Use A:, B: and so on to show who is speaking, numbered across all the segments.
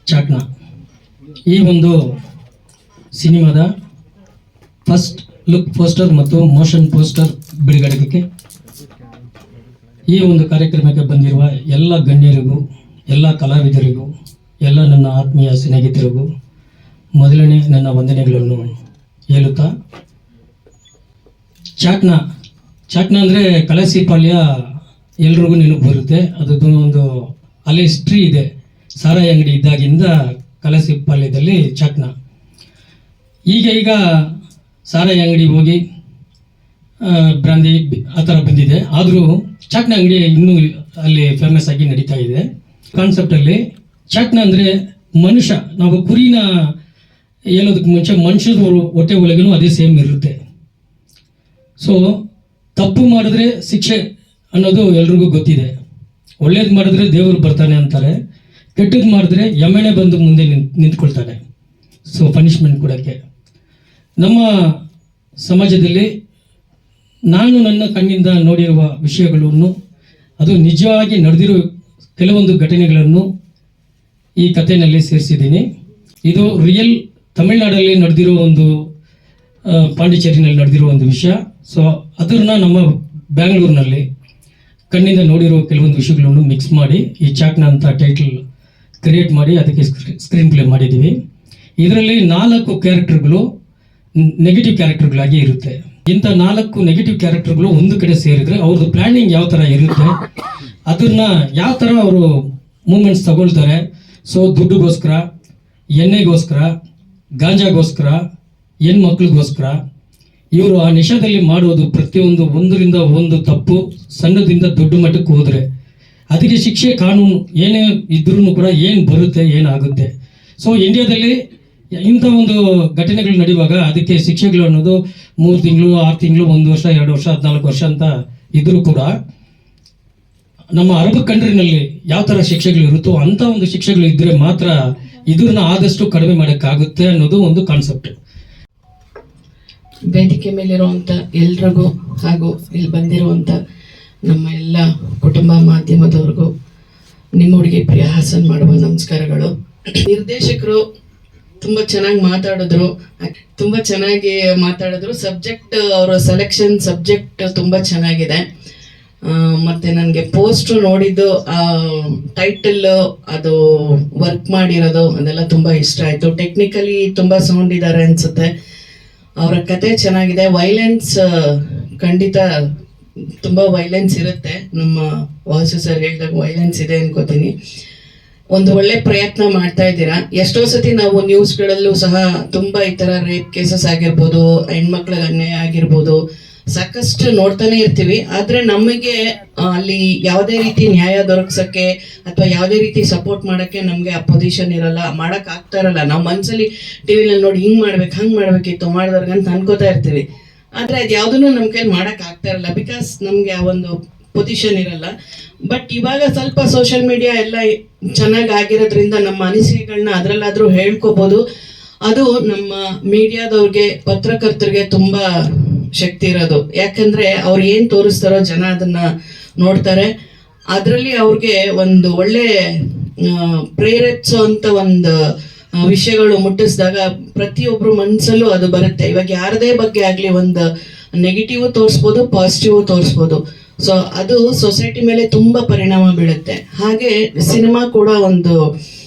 A: ಚಾಕ್ನಾ ಈ ಒಂದು ಸಿನಿಮಾದ ಫಸ್ಟ್ ಲುಕ್ ಪೋಸ್ಟರ್ ಮತ್ತು ಮೋಷನ್ ಪೋಸ್ಟರ್ ಬಿಡುಗಡೆಗೆ ಈ ಒಂದು ಕಾರ್ಯಕ್ರಮಕ್ಕೆ ಬಂದಿರುವ ಎಲ್ಲ ಗಣ್ಯರಿಗೂ, ಎಲ್ಲ ಕಲಾವಿದರಿಗೂ, ಎಲ್ಲ ನನ್ನ ಆತ್ಮೀಯ ಸ್ನೇಹಿತರಿಗೂ ಮೊದಲನೇ ನನ್ನ ವಂದನೆಗಳನ್ನು ಹೇಳುತ್ತಾ, ಚಾಕ್ನಾ ಅಂದರೆ ಕಳಸಿಪಾಳ್ಯ ಎಲ್ರಿಗೂ ನೆನಪು ಬರುತ್ತೆ. ಅದದ್ದು ಒಂದು ಅಲ್ಲಿ ಹಿಸ್ಟ್ರಿ ಇದೆ. ಸಾರಾಯಿ ಅಂಗಡಿ ಇದ್ದಾಗಿಂದ ಕಳಸಿಪಾಳ್ಯದಲ್ಲಿ ಚಾಕ್ನಾ. ಈಗ ಸಾರಾಯಿ ಅಂಗಡಿ ಹೋಗಿ ಬ್ರಾಂದಿ ಆ ಥರ ಬಂದಿದೆ. ಆದರೂ ಚಾಕ್ನಾ ಅಂಗಡಿ ಇನ್ನೂ ಅಲ್ಲಿ ಫೇಮಸ್ ಆಗಿ ನಡೀತಾ ಇದೆ. ಕಾನ್ಸೆಪ್ಟಲ್ಲಿ ಚಾಕ್ನಾ ಅಂದರೆ ಮನುಷ್ಯ, ನಾವು ಕುರಿನ ಹೇಳೋದಕ್ಕೆ ಮುಂಚೆ ಮನುಷ್ಯರ ಹೊಟ್ಟೆ ಒಳಗೂ ಅದೇ ಸೇಮ್ ಇರುತ್ತೆ. ಸೊ ತಪ್ಪು ಮಾಡಿದ್ರೆ ಶಿಕ್ಷೆ ಅನ್ನೋದು ಎಲ್ರಿಗೂ ಗೊತ್ತಿದೆ. ಒಳ್ಳೇದು ಮಾಡಿದ್ರೆ ದೇವರು ಬರ್ತಾನೆ ಅಂತಾರೆ, ಕೆಟ್ಟದ್ದು ಮಾಡಿದ್ರೆ ಯಮನೆ ಬಂದು ಮುಂದೆ ನಿಂತ್ಕೊಳ್ತಾನೆ. ಸೊ ಪನಿಷ್ಮೆಂಟ್ ಕೊಡೋಕ್ಕೆ ನಮ್ಮ ಸಮಾಜದಲ್ಲಿ ನಾನು ನನ್ನ ಕಣ್ಣಿಂದ ನೋಡಿರುವ ವಿಷಯಗಳನ್ನು, ಅದು ನಿಜವಾಗಿ ನಡೆದಿರೋ ಕೆಲವೊಂದು ಘಟನೆಗಳನ್ನು ಈ ಕಥೆಯಲ್ಲಿ ಸೇರಿಸಿದ್ದೀನಿ. ಇದು ರಿಯಲ್ ತಮಿಳ್ನಾಡಲ್ಲಿ ನಡೆದಿರೋ ಒಂದು, ಪಾಂಡಿಚೇರಿನಲ್ಲಿ ನಡೆದಿರೋ ಒಂದು ವಿಷಯ. ಸೊ ಅದನ್ನ ನಮ್ಮ ಬ್ಯಾಂಗ್ಳೂರಿನಲ್ಲಿ ಕಣ್ಣಿಂದ ನೋಡಿರೋ ಕೆಲವೊಂದು ವಿಷಯಗಳನ್ನು ಮಿಕ್ಸ್ ಮಾಡಿ ಈ ಚಾಕ್ನಾ ಅಂತ ಟೈಟಲ್ ಕ್ರಿಯೇಟ್ ಮಾಡಿ ಅದಕ್ಕೆ ಸ್ಕ್ರೀನ್ ಪ್ಲೇ ಮಾಡಿದ್ದೀವಿ. ಇದರಲ್ಲಿ 4 ಕ್ಯಾರೆಕ್ಟರ್ಗಳು ನೆಗೆಟಿವ್ ಕ್ಯಾರೆಕ್ಟರ್ಗಳಾಗಿ ಇರುತ್ತೆ. ಇಂಥ 4 ನೆಗೆಟಿವ್ ಕ್ಯಾರೆಕ್ಟರ್ಗಳು ಒಂದು ಕಡೆ ಸೇರಿದ್ರೆ ಅವ್ರದ್ದು ಪ್ಲಾನಿಂಗ್ ಯಾವ ಥರ ಇರುತ್ತೆ, ಅದನ್ನ ಯಾವ ಥರ ಅವರು ಮೂಮೆಂಟ್ಸ್ ತಗೊಳ್ತಾರೆ. ಸೊ ದುಡ್ಡುಗೋಸ್ಕರ, ಎಣ್ಣೆಗೋಸ್ಕರ, ಗಾಂಜಾಗೋಸ್ಕರ, ಹೆಣ್ಮಕ್ಳಿಗೋಸ್ಕರ ಇವರು ಆ ನಿಶಾದಲ್ಲಿ ಮಾಡೋದು ಪ್ರತಿಯೊಂದು ಒಂದರಿಂದ ಒಂದು ತಪ್ಪು. ಸಣ್ಣದಿಂದ ದೊಡ್ಡ ಮಟ್ಟಕ್ಕೆ ಹೋದರೆ ಅದಕ್ಕೆ ಶಿಕ್ಷೆ, ಕಾನೂನು ಏನೇ ಇದ್ರೂ ಕೂಡ ಏನು ಬರುತ್ತೆ, ಏನಾಗುತ್ತೆ. ಸೊ ಇಂಡಿಯಾದಲ್ಲಿ ಇಂಥ ಒಂದು ಘಟನೆಗಳು ನಡೆಯುವಾಗ ಅದಕ್ಕೆ ಶಿಕ್ಷೆಗಳು ಅನ್ನೋದು 3 ತಿಂಗಳು, 6 ತಿಂಗಳು, 1 ವರ್ಷ, 2 ವರ್ಷ, 14 ವರ್ಷ ಅಂತ ಇದ್ರೂ ಕೂಡ ನಮ್ಮ ಅರಬ್ ಕಂಟ್ರಿನಲ್ಲಿ ಯಾವ ಥರ ಶಿಕ್ಷೆಗಳು ಇರುತ್ತೋ ಅಂಥ ಒಂದು ಶಿಕ್ಷೆಗಳು ಇದ್ದರೆ ಮಾತ್ರ ಇದನ್ನ ಆದಷ್ಟು ಕಡಿಮೆ ಮಾಡೋಕ್ಕಾಗುತ್ತೆ ಅನ್ನೋದು ಒಂದು ಕಾನ್ಸೆಪ್ಟ್.
B: ವೇದಿಕೆ ಮೇಲಿರುವಂಥ ಎಲ್ರಿಗೂ ಹಾಗೂ ಇಲ್ಲಿ ಬಂದಿರುವಂಥ ನಮ್ಮ ಎಲ್ಲ ಕುಟುಂಬ ಮಾಧ್ಯಮದವ್ರಿಗೂ ನಿಮ್ಮ ಹುಡುಗಿ ಪ್ರಿಯಾ ಹಾಸನ್ ಮಾಡುವ ನಮಸ್ಕಾರಗಳು. ನಿರ್ದೇಶಕರು ತುಂಬ ಚೆನ್ನಾಗಿ ಮಾತಾಡಿದ್ರು. ಸಬ್ಜೆಕ್ಟ್, ಅವರ ಸೆಲೆಕ್ಷನ್ ಸಬ್ಜೆಕ್ಟ್ ತುಂಬ ಚೆನ್ನಾಗಿದೆ. ಮತ್ತು ನನಗೆ ಪೋಸ್ಟ್ರು ನೋಡಿದ್ದು, ಟೈಟಲ್, ಅದು ವರ್ಕ್ ಮಾಡಿರೋದು ಅದೆಲ್ಲ ತುಂಬ ಇಷ್ಟ ಆಯಿತು. ಟೆಕ್ನಿಕಲಿ ತುಂಬ ಸೌಂಡ್ ಇದ್ದಾರೆ ಅನಿಸುತ್ತೆ. ಅವರ ಕತೆ ಚೆನ್ನಾಗಿದೆ. ವೈಲೆನ್ಸ್ ಖಂಡಿತ ತುಂಬ ವೈಲೆನ್ಸ್ ಇರುತ್ತೆ. ನಮ್ಮ ವಾಸು ಸರ್ ಹೇಳಿದಾಗ ವೈಲೆನ್ಸ್ ಇದೆ ಅನ್ಕೋತೀನಿ. ಒಂದು ಒಳ್ಳೆ ಪ್ರಯತ್ನ ಮಾಡ್ತಾ ಇದ್ದೀರಾ. ಎಷ್ಟೋ ಸತಿ ನಾವು ನ್ಯೂಸ್ಗಳಲ್ಲೂ ಸಹ ತುಂಬ ಈ ಥರ ರೇಪ್ ಕೇಸಸ್ ಆಗಿರ್ಬೋದು, ಹೆಣ್ಮಕ್ಳಿಗೆ ಅನ್ಯಾಯ ಆಗಿರ್ಬೋದು, ಸಾಕಷ್ಟು ನೋಡ್ತಾನೆ ಇರ್ತೀವಿ. ಆದರೆ ನಮಗೆ ಅಲ್ಲಿ ಯಾವುದೇ ರೀತಿ ನ್ಯಾಯ ದೊರಕಿಸೋಕ್ಕೆ ಅಥವಾ ಯಾವುದೇ ರೀತಿ ಸಪೋರ್ಟ್ ಮಾಡೋಕ್ಕೆ ನಮಗೆ ಆ ಪೊಸಿಷನ್ ಇರಲ್ಲ, ಮಾಡೋಕ್ಕೆ ಆಗ್ತಾ ಇರಲ್ಲ. ನಾವು ಮನಸ್ಸಲ್ಲಿ ಟಿವಿನಲ್ಲಿ ನೋಡಿ ಹಿಂಗೆ ಮಾಡ್ಬೇಕು, ಹಂಗೆ ಮಾಡ್ಬೇಕಿತ್ತು ಮಾಡಿದವ್ರಿಗೆ ಅಂತ ಅನ್ಕೋತಾ ಇರ್ತೀವಿ. ಆದರೆ ಅದು ಯಾವುದನ್ನು ನಮ್ಮ ಕೈಲಿ ಮಾಡೋಕ್ಕೆ ಆಗ್ತಾ ಇರಲ್ಲ, ಬಿಕಾಸ್ ನಮಗೆ ಆ ಒಂದು ಪೊಸಿಷನ್ ಇರಲ್ಲ. ಬಟ್ ಇವಾಗ ಸ್ವಲ್ಪ ಸೋಷಿಯಲ್ ಮೀಡಿಯಾ ಎಲ್ಲ ಚೆನ್ನಾಗಿ ಆಗಿರೋದ್ರಿಂದ ನಮ್ಮ ಅನಿಸಿಕೆಗಳನ್ನ ಅದರಲ್ಲಾದರೂ ಹೇಳ್ಕೋಬೋದು. ಅದು ನಮ್ಮ ಮೀಡಿಯಾದವ್ರಿಗೆ, ಪತ್ರಕರ್ತರಿಗೆ ತುಂಬ ಶಕ್ತಿ ಇರೋದು. ಯಾಕಂದ್ರೆ ಅವ್ರು ಏನು ತೋರಿಸ್ತಾರೋ ಜನ ಅದನ್ನ ನೋಡ್ತಾರೆ. ಅದರಲ್ಲಿ ಅವ್ರಿಗೆ ಒಂದು ಒಳ್ಳೆ ಪ್ರೇರೇಪಿಸುವಂತ ಒಂದು ವಿಷಯಗಳು ಮುಟ್ಟಿಸಿದಾಗ ಪ್ರತಿಯೊಬ್ಬರು ಮನಸ್ಸಲ್ಲೂ ಅದು ಬರುತ್ತೆ. ಇವಾಗ ಯಾರದೇ ಬಗ್ಗೆ ಆಗಲಿ ಒಂದು ನೆಗೆಟಿವ್ ತೋರಿಸ್ಬೋದು, ಪಾಸಿಟಿವ್ ತೋರಿಸ್ಬೋದು. ಸೊ ಅದು ಸೊಸೈಟಿ ಮೇಲೆ ತುಂಬ ಪರಿಣಾಮ ಬೀಳುತ್ತೆ. ಹಾಗೆ ಸಿನಿಮಾ ಕೂಡ ಒಂದು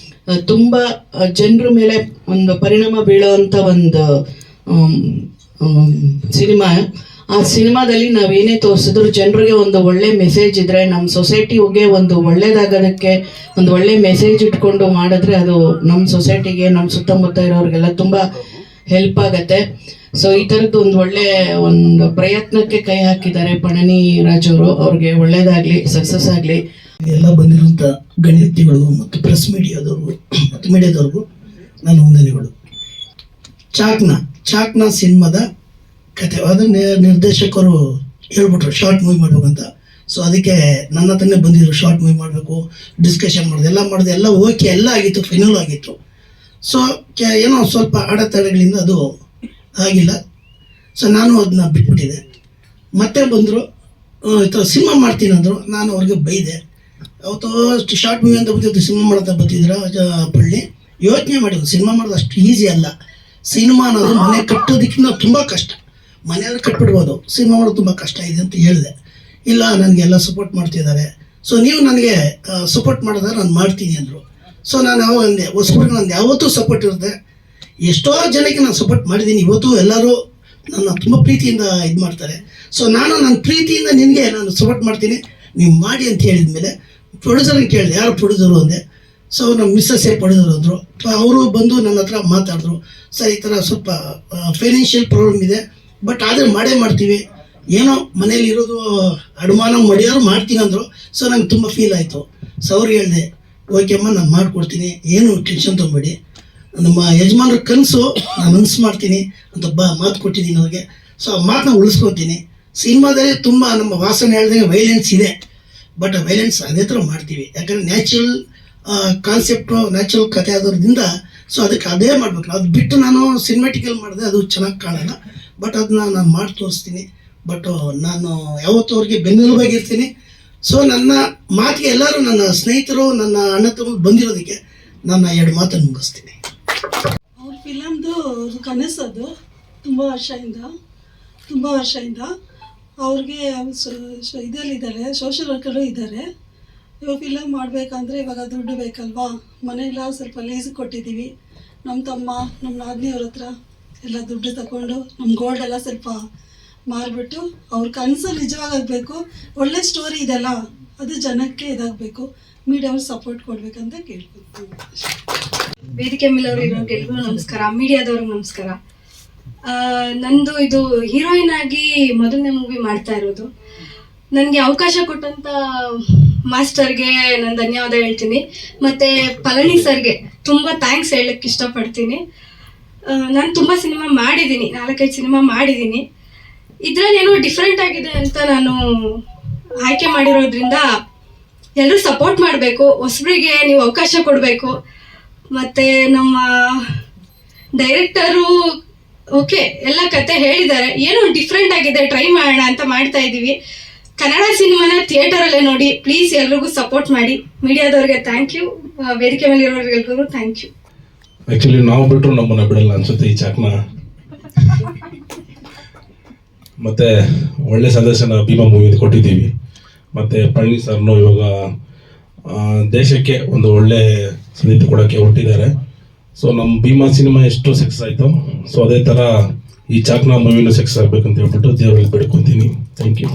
B: ತುಂಬ ಜನರ ಮೇಲೆ ಒಂದು ಪರಿಣಾಮ ಬೀಳೋವಂಥ ಒಂದು ಸಿನಿಮಾ. ಆ ಸಿನಿಮಾದಲ್ಲಿ ನಾವೇನೇ ತೋರಿಸಿದ್ರು ಜನರಿಗೆ ಒಂದು ಒಳ್ಳೆ ಮೆಸೇಜ್ ಇದ್ರೆ, ನಮ್ಮ ಸೊಸೈಟಿಗೆ ಒಂದು ಒಳ್ಳೇದಾಗೋದಕ್ಕೆ ಒಂದು ಒಳ್ಳೆ ಮೆಸೇಜ್ ಇಟ್ಕೊಂಡು ಮಾಡಿದ್ರೆ ಅದು ನಮ್ಮ ಸೊಸೈಟಿಗೆ, ನಮ್ಮ ಸುತ್ತಮುತ್ತ ಇರೋರಿಗೆಲ್ಲ ತುಂಬ ಹೆಲ್ಪ್ ಆಗತ್ತೆ. ಸೊ ಈ ಥರದ್ದು ಒಂದು ಒಳ್ಳೆ ಒಂದು ಪ್ರಯತ್ನಕ್ಕೆ ಕೈ ಹಾಕಿದ್ದಾರೆ ಪಣನಿ ರಾಜವರು. ಅವ್ರಿಗೆ ಒಳ್ಳೇದಾಗಲಿ, ಸಕ್ಸಸ್ ಆಗಲಿ.
C: ಎಲ್ಲ ಬಂದಿರುವಂಥ ಗಣ್ಯತಿಗಳು ಮತ್ತು ಪ್ರೆಸ್ ಮೀಡಿಯಾದವ್ರಿಗೂ ನಾನು ವಂದನೆಗಳು. ಚಾಕ್ನಾ ಸಿನಿಮಾದ ಕತೆ, ಅದನ್ನ ನಿರ್ದೇಶಕರು ಹೇಳ್ಬಿಟ್ರು ಶಾರ್ಟ್ ಮೂವಿ ಮಾಡ್ಬೇಕಂತ. ಸೊ ಅದಕ್ಕೆ ನನ್ನ ಹತ್ರನೇ ಬಂದಿದ್ರು, ಶಾರ್ಟ್ ಮೂವಿ ಮಾಡಬೇಕು, ಡಿಸ್ಕಷನ್ ಮಾಡಿದೆ, ಎಲ್ಲ ಓಕೆ, ಎಲ್ಲ ಆಗಿತ್ತು, ಫೈನಲ್ ಆಗಿತ್ತು. ಸೊ ಏನೋ ಸ್ವಲ್ಪ ಅಡೆತಡೆಗಳಿಂದ ಅದು ಆಗಿಲ್ಲ. ಸೊ ನಾನು ಅದನ್ನ ಬಿಟ್ಬಿಟ್ಟಿದ್ದೆ. ಮತ್ತೆ ಬಂದರು, ಸಿನಿಮಾ ಮಾಡ್ತೀನಿ ಅಂದರು. ನಾನು ಅವ್ರಿಗೆ ಬೈದೆ. ಅವತ್ತು ಶಾರ್ಟ್ ಮೂವಿ ಅಂತ ಬಂದಿದ್ದು, ಸಿನಿಮಾ ಮಾಡತ್ತ ಬರ್ತಿದ್ರ ಪಳ್ಳಿ, ಯೋಚನೆ ಮಾಡಿದ್ರು ಸಿನಿಮಾ ಮಾಡೋದು ಅಷ್ಟು ಈಸಿ ಅಲ್ಲ. ಸಿನಿಮಾ ಅನ್ನೋದು ಮನೆ ಕಟ್ಟೋದಕ್ಕಿಂತ ತುಂಬ ಕಷ್ಟ. ಮನೆಯಲ್ಲಿ ಕಟ್ಬಿಡ್ಬೋದು, ಸಿನಿಮಾ ಮಾಡೋದು ತುಂಬ ಕಷ್ಟ ಇದೆ ಅಂತ ಹೇಳಿದೆ. ಇಲ್ಲ ನನಗೆಲ್ಲ ಸಪೋರ್ಟ್ ಮಾಡ್ತಿದ್ದಾರೆ, ಸೊ ನೀವು ನನಗೆ ಸಪೋರ್ಟ್ ಮಾಡಿದ್ರೆ ನಾನು ಮಾಡ್ತೀನಿ ಅಂದರು. ಸೊ ನಾನು ಯಾವಾಗ ಅಂದೆ, ಹೊಸಬ್ರಿಗೆ ನಂದು ಯಾವತ್ತೂ ಸಪೋರ್ಟ್ ಇರುತ್ತೆ. ಎಷ್ಟೋ ಜನಕ್ಕೆ ನಾನು ಸಪೋರ್ಟ್ ಮಾಡಿದ್ದೀನಿ, ಇವತ್ತು ಎಲ್ಲರೂ ನನ್ನ ತುಂಬ ಪ್ರೀತಿಯಿಂದ ಇದು ಮಾಡ್ತಾರೆ. ಸೊ ನಾನು ನನ್ನ ಪ್ರೀತಿಯಿಂದ ನಿನಗೆ ನಾನು ಸಪೋರ್ಟ್ ಮಾಡ್ತೀನಿ, ನೀವು ಮಾಡಿ ಅಂತ ಹೇಳಿದ ಮೇಲೆ ಪ್ರೊಡ್ಯೂಸರ್ಗೆ ಕೇಳಿದೆ, ಯಾರು ಪ್ರೊಡ್ಯೂಸರು ಅಂದೆ. ಸೊ ನಮ್ಮ ಮಿಸ್ಸಸ್ಸೇ ಪ್ರೊಡ್ಯೂಸರ್ ಅಂದರು. ಅವರು ಬಂದು ನನ್ನ ಹತ್ರ ಮಾತಾಡಿದ್ರು, ಸರ್ ಈ ಥರ ಸ್ವಲ್ಪ ಫೈನಾನ್ಷಿಯಲ್ ಪ್ರಾಬ್ಲಮ್ ಇದೆ, ಬಟ್ ಆದರೆ ಮಾಡೇ ಮಾಡ್ತೀವಿ, ಏನೋ ಮನೇಲಿ ಇರೋದು ಅಡಮಾನ ಮಡಿಯೋರು ಮಾಡ್ತೀನಿ ಅಂದರು. ಸೊ ನಂಗೆ ತುಂಬ ಫೀಲ್ ಆಯಿತು. ಸೊ ಅವ್ರು ಹೇಳಿದೆ, ಓಕೆ ಅಮ್ಮ ನಾನು ಮಾಡಿಕೊಡ್ತೀನಿ, ಏನು ಟೆನ್ಷನ್ ತೊಗೊಬೇಡಿ, ನಮ್ಮ ಯಜಮಾನ್ರ ಕನಸು ನಾನು ಮನಸ್ಸು ಮಾಡ್ತೀನಿ ಅಂತ ಮಾತು ಕೊಟ್ಟಿದ್ದೀನಿ ಅವ್ರಿಗೆ. ಸೊ ಆ ಮಾತನ್ನ ಉಳಿಸ್ಕೊತೀನಿ. ಸಿನಿಮಾದಲ್ಲಿ ತುಂಬ ನಮ್ಮ ವಾಸನೆ ಹೇಳ್ದಂಗೆ ವೈಲೆನ್ಸ್ ಇದೆ, ಬಟ್ ಆ ವೈಲೆನ್ಸ್ ಅದೇ ಥರ ಮಾಡ್ತೀವಿ, ಯಾಕಂದರೆ ನ್ಯಾಚುರಲ್ ಕಾನ್ಸೆಪ್ಟು ನ್ಯಾಚುರಲ್ ಕಥೆ ಆಗೋದ್ರಿಂದ. ಸೊ ಅದಕ್ಕೆ ಅದೇ ಮಾಡಬೇಕು. ಅದು ಬಿಟ್ಟು ನಾನು ಸಿನಿಮ್ಯಾಟಿಕಲ್ ಮಾಡಿದೆ ಅದು ಚೆನ್ನಾಗಿ ಕಾಣಲ್ಲ, ಬಟ್ ಅದನ್ನ ನಾನು ಮಾಡಿ ತೋರಿಸ್ತೀನಿ. ಬಟ್ ನಾನು ಯಾವತ್ತೂ ಅವ್ರಿಗೆ ಬೆನ್ನೆಲುಬಾಗಿರ್ತೀನಿ. ಸೊ ನನ್ನ ಮಾತಿಗೆ ಎಲ್ಲರೂ ನನ್ನ ಸ್ನೇಹಿತರು, ನನ್ನ ಅಣ್ಣ ತಮ್ಮ ಬಂದಿರೋದಕ್ಕೆ ನಾನು 2 ಮಾತನ್ನು ಮುಗಿಸ್ತೀನಿ.
D: ಅವ್ರ ಫಿಲಮ್ದು ಕನಸದು ತುಂಬ ವರ್ಷದಿಂದ ಅವ್ರಿಗೆ ಇದರಲ್ಲಿದ್ದಾರೆ, ಸೋಷಿಯಲ್ ವರ್ಕರು ಇದ್ದಾರೆ. ಇವಾಗ ಫಿಲಮ್ ಮಾಡಬೇಕಂದ್ರೆ ಇವಾಗ ದುಡ್ಡು ಬೇಕಲ್ವಾ, ಮನೆಯೆಲ್ಲ ಸ್ವಲ್ಪ ಲೇಸಿ ಕೊಟ್ಟಿದ್ದೀವಿ. ನಮ್ಮ ತಮ್ಮ ನಮ್ಮ ನಾದಿನಿಯವ್ರ ಹತ್ರ ಎಲ್ಲ ದುಡ್ಡು ತಗೊಂಡು ನಮ್ಮ ಗೋಲ್ಡ್ ಎಲ್ಲ ಸ್ವಲ್ಪ ಮಾರಿಬಿಟ್ಟು ಅವ್ರ ಕನಸಲ್ಲಿ ನಿಜವಾಗಬೇಕು. ಒಳ್ಳೆ ಸ್ಟೋರಿ ಇದೆಲ್ಲ, ಅದು ಜನಕ್ಕೆ ಇದಾಗಬೇಕು. ಮೀಡಿಯಾವ್ರು ಸಪೋರ್ಟ್ ಕೊಡ್ಬೇಕಂತ ಕೇಳ್ಕೊತೀನಿ.
E: ವೇದಿಕೆ ಮೇಲವ್ರಿಗೆ ಎಲ್ರಿಗೂ ನಮಸ್ಕಾರ, ಮೀಡಿಯಾದವ್ರಿಗೆ ನಮಸ್ಕಾರ. ನಂದು ಇದು ಹೀರೋಯಿನ್ ಆಗಿ ಮೊದಲನೇ ಮೂವಿ ಮಾಡ್ತಾ ಇರೋದು. ನನಗೆ ಅವಕಾಶ ಕೊಟ್ಟಂತ ಮಾಸ್ಟರ್ಗೆ ನಾನು ಧನ್ಯವಾದ ಹೇಳ್ತೀನಿ. ಮತ್ತು ಪಳನಿ ಸರ್ಗೆ ತುಂಬ ಥ್ಯಾಂಕ್ಸ್ ಹೇಳಕ್ಕೆ ಇಷ್ಟಪಡ್ತೀನಿ. ನಾನು ತುಂಬ ಸಿನಿಮಾ ಮಾಡಿದ್ದೀನಿ, 4-5 ಸಿನಿಮಾ ಮಾಡಿದ್ದೀನಿ. ಇದರಲ್ಲಿ ಏನೋ ಡಿಫ್ರೆಂಟ್ ಆಗಿದೆ ಅಂತ ನಾನು ಆಯ್ಕೆ ಮಾಡಿರೋದ್ರಿಂದ ಎಲ್ಲರೂ ಸಪೋರ್ಟ್ ಮಾಡಬೇಕು. ಹೊಸಬರಿಗೆ ನೀವು ಅವಕಾಶ ಕೊಡಬೇಕು. ಮತ್ತು ನಮ್ಮ ಡೈರೆಕ್ಟರು ಓಕೆ ಎಲ್ಲ ಕತೆ ಹೇಳಿದ್ದಾರೆ, ಏನೋ ಡಿಫ್ರೆಂಟ್ ಆಗಿದೆ, ಟ್ರೈ ಮಾಡೋಣ ಅಂತ ಮಾಡ್ತಾ ಇದ್ದೀವಿ. ಕನ್ನಡ ಸಿನಿಮಾನ ಥಿಯೇಟರಲ್ಲೇ ನೋಡಿ, ಪ್ಲೀಸ್ ಎಲ್ರಿಗೂ ಸಪೋರ್ಟ್ ಮಾಡಿ. ಮೀಡಿಯಾದವ್ರಿಗೆ ಥ್ಯಾಂಕ್ ಯು, ವೇದಿಕೆ ಮೇಲೆ ಇರೋರಿಗೆಲ್ರಿಗೂ ಥ್ಯಾಂಕ್ ಯು.
F: ಆ್ಯಕ್ಚುಲಿ ನಾವು ಬಿಟ್ಟರು ನಮ್ಮನ್ನ ಬಿಡಲ್ಲ ಅನ್ಸುತ್ತೆ ಈ ಚಾಕ್ನ. ಮತ್ತೆ ಒಳ್ಳೆ ಸಂದರ್ಶನ ಭೀಮಾ ಮೂವಿಯಿಂದ ಕೊಟ್ಟಿದ್ದೀವಿ. ಮತ್ತು ಪಳನಿ ಸರ್ನು ಇವಾಗ ದೇಶಕ್ಕೆ ಒಂದು ಒಳ್ಳೆ ಸುದ್ದಿ ಕೊಡೋಕ್ಕೆ ಹೊರಟಿದ್ದಾರೆ. ಸೊ ನಮ್ಮ ಭೀಮಾ ಸಿನಿಮಾ ಎಷ್ಟು ಸಕ್ಸಸ್ ಆಯಿತು, ಸೊ ಅದೇ ಥರ ಈ ಚಾಕ್ನ ಮೂವಿನೂ ಸಕ್ಸಸ್ ಆಗಬೇಕಂತ ಹೇಳ್ಬಿಟ್ಟು ದೇವರಲ್ಲಿ ಬೇಡ್ಕೊತೀನಿ. Thank you.